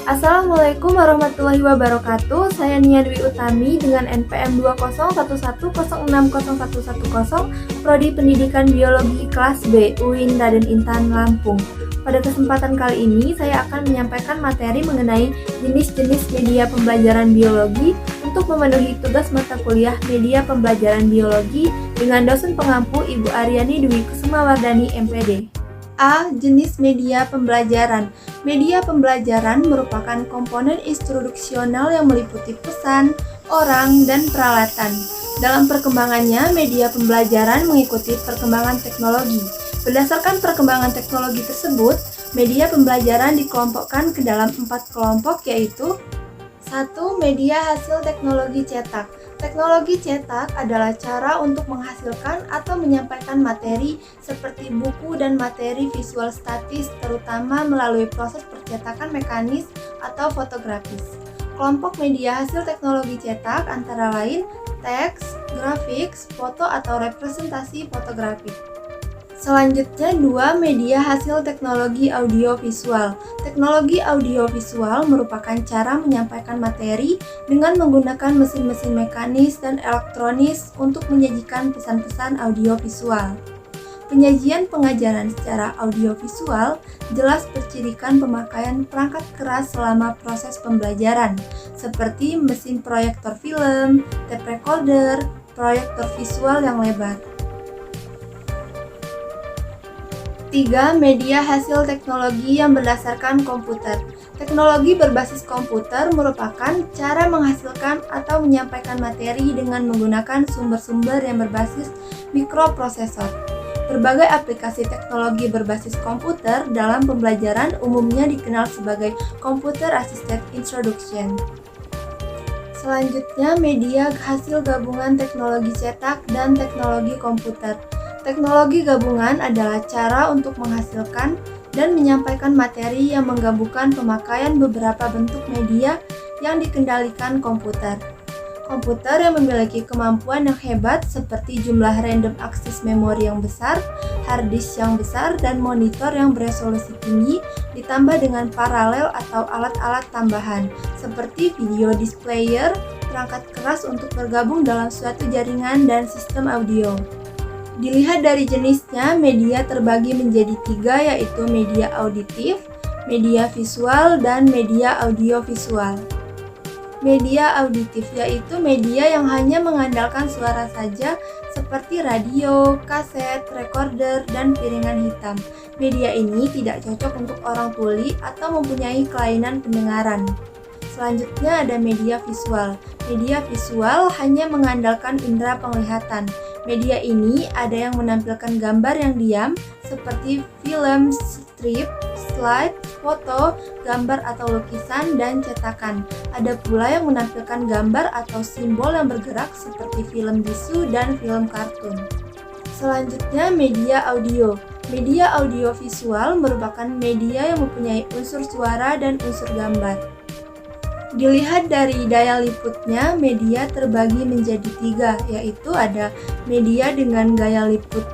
Assalamualaikum warahmatullahi wabarakatuh. Saya Nia Dwi Utami dengan NPM 20110600110, Prodi Pendidikan Biologi kelas B, UIN Raden Intan Lampung. Pada kesempatan kali ini saya akan menyampaikan materi mengenai jenis-jenis media pembelajaran biologi untuk memenuhi tugas mata kuliah media pembelajaran biologi dengan dosen pengampu Ibu Aryani Dwi Kusumawardani MPD. A. Jenis media pembelajaran. Media pembelajaran merupakan komponen instruksional yang meliputi pesan, orang, dan peralatan. Dalam perkembangannya, media pembelajaran mengikuti perkembangan teknologi. Berdasarkan perkembangan teknologi tersebut, media pembelajaran dikelompokkan ke dalam 4 kelompok, yaitu 1. Media hasil teknologi cetak. Teknologi cetak adalah cara untuk menghasilkan atau menyampaikan materi seperti buku dan materi visual statis, terutama melalui proses percetakan mekanis atau fotografis. Kelompok media hasil teknologi cetak antara lain teks, grafik, foto atau representasi fotografik. Selanjutnya 2. Media hasil teknologi audiovisual. Teknologi audiovisual merupakan cara menyampaikan materi dengan menggunakan mesin-mesin mekanis dan elektronis untuk menyajikan pesan-pesan audiovisual. Penyajian pengajaran secara audiovisual jelas bercirikan pemakaian perangkat keras selama proses pembelajaran, seperti mesin proyektor film, tape recorder, proyektor visual yang lebar. 3. Media hasil teknologi yang berdasarkan komputer. Teknologi berbasis komputer merupakan cara menghasilkan atau menyampaikan materi dengan menggunakan sumber-sumber yang berbasis mikroprosesor. Berbagai aplikasi teknologi berbasis komputer dalam pembelajaran umumnya dikenal sebagai Computer Assisted Instruction. Selanjutnya, media hasil gabungan teknologi cetak dan teknologi komputer. Teknologi gabungan adalah cara untuk menghasilkan dan menyampaikan materi yang menggabungkan pemakaian beberapa bentuk media yang dikendalikan komputer. Komputer yang memiliki kemampuan yang hebat seperti jumlah random access memory yang besar, hard disk yang besar, dan monitor yang beresolusi tinggi ditambah dengan paralel atau alat-alat tambahan seperti video displayer, perangkat keras untuk bergabung dalam suatu jaringan, dan sistem audio. Dilihat dari jenisnya, media terbagi menjadi 3, yaitu media auditif, media visual, dan media audiovisual. Media auditif yaitu media yang hanya mengandalkan suara saja seperti radio, kaset, recorder, dan piringan hitam. Media ini tidak cocok untuk orang tuli atau mempunyai kelainan pendengaran. Selanjutnya ada media visual. Media visual hanya mengandalkan indera penglihatan. Media ini ada yang menampilkan gambar yang diam seperti film, strip, slide, foto, gambar atau lukisan, dan cetakan. Ada pula yang menampilkan gambar atau simbol yang bergerak seperti film bisu dan film kartun. Selanjutnya media audio. Media audiovisual merupakan media yang mempunyai unsur suara dan unsur gambar. Dilihat dari daya liputnya, media terbagi menjadi 3, yaitu ada media dengan daya liput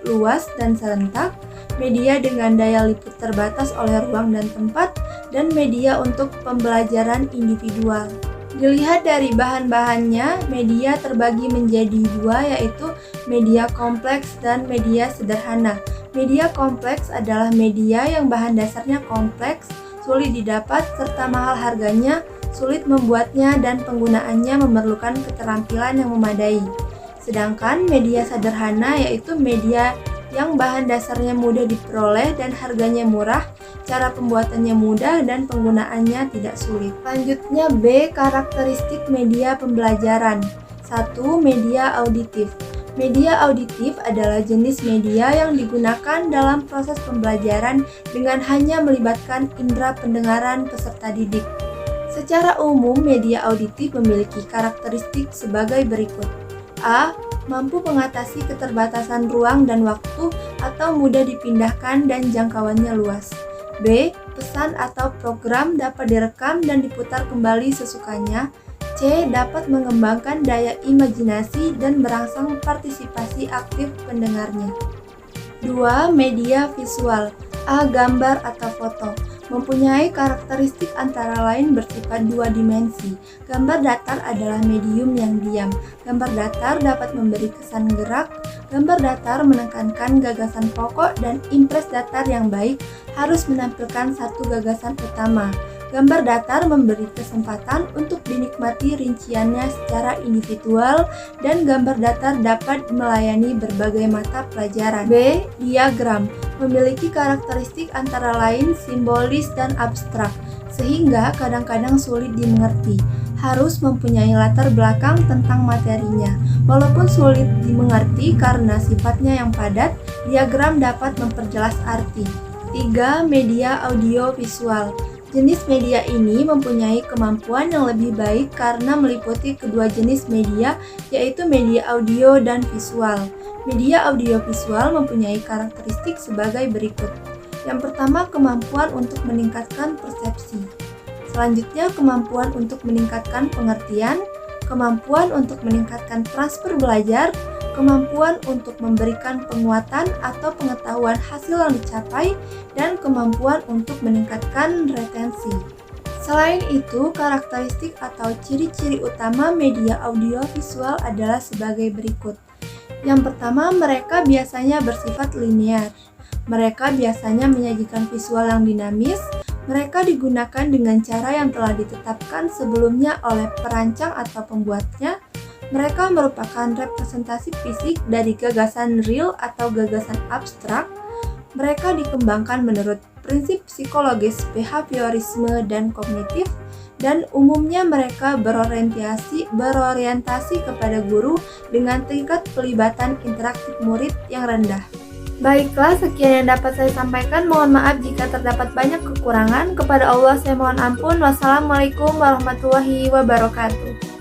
luas dan serentak, media dengan daya liput terbatas oleh ruang dan tempat, dan media untuk pembelajaran individual. Dilihat dari bahan-bahannya, media terbagi menjadi 2, yaitu media kompleks dan media sederhana. Media kompleks adalah media yang bahan dasarnya kompleks, sulit didapat, serta mahal harganya, sulit membuatnya, dan penggunaannya memerlukan keterampilan yang memadai. Sedangkan media sederhana yaitu media yang bahan dasarnya mudah diperoleh dan harganya murah, cara pembuatannya mudah, dan penggunaannya tidak sulit. Selanjutnya B. Karakteristik media pembelajaran. 1. Media auditif. Media auditif adalah jenis media yang digunakan dalam proses pembelajaran dengan hanya melibatkan indera pendengaran peserta didik. Secara umum, media auditif memiliki karakteristik sebagai berikut. A. Mampu mengatasi keterbatasan ruang dan waktu atau mudah dipindahkan dan jangkauannya luas. B. Pesan atau program dapat direkam dan diputar kembali sesukanya. C. Dapat mengembangkan daya imajinasi dan merangsang partisipasi aktif pendengarnya. 2. Media visual. A. Gambar atau foto. mempunyai karakteristik antara lain bersifat dua dimensi. Gambar datar adalah medium yang diam. Gambar datar dapat memberi kesan gerak. Gambar datar menekankan gagasan pokok dan impres datar yang baik harus menampilkan satu gagasan utama. Gambar datar memberi kesempatan untuk dinikmati rinciannya secara individual dan gambar datar dapat melayani berbagai mata pelajaran. B. Diagram memiliki karakteristik antara lain simbolis dan abstrak, sehingga kadang-kadang sulit dimengerti. Harus mempunyai latar belakang tentang materinya. Walaupun sulit dimengerti karena sifatnya yang padat, diagram dapat memperjelas arti. 3. Media audio visual. Jenis media ini mempunyai kemampuan yang lebih baik karena meliputi kedua jenis media, yaitu media audio dan visual. Media audiovisual mempunyai karakteristik sebagai berikut. Yang pertama, kemampuan untuk meningkatkan persepsi. Selanjutnya, kemampuan untuk meningkatkan pengertian, kemampuan untuk meningkatkan transfer belajar, kemampuan untuk memberikan penguatan atau pengetahuan hasil yang dicapai, dan kemampuan untuk meningkatkan retensi. Selain itu, karakteristik atau ciri-ciri utama media audiovisual adalah sebagai berikut. Yang pertama, mereka biasanya bersifat linear. Mereka biasanya menyajikan visual yang dinamis. Mereka digunakan dengan cara yang telah ditetapkan sebelumnya oleh perancang atau pembuatnya. Mereka merupakan representasi fisik dari gagasan real atau gagasan abstrak. Mereka dikembangkan menurut prinsip psikologis behaviorisme dan kognitif, dan umumnya mereka berorientasi kepada guru dengan tingkat pelibatan interaktif murid yang rendah. Baiklah, sekian yang dapat saya sampaikan. Mohon maaf jika terdapat banyak kekurangan. Kepada Allah saya mohon ampun. Wassalamualaikum warahmatullahi wabarakatuh.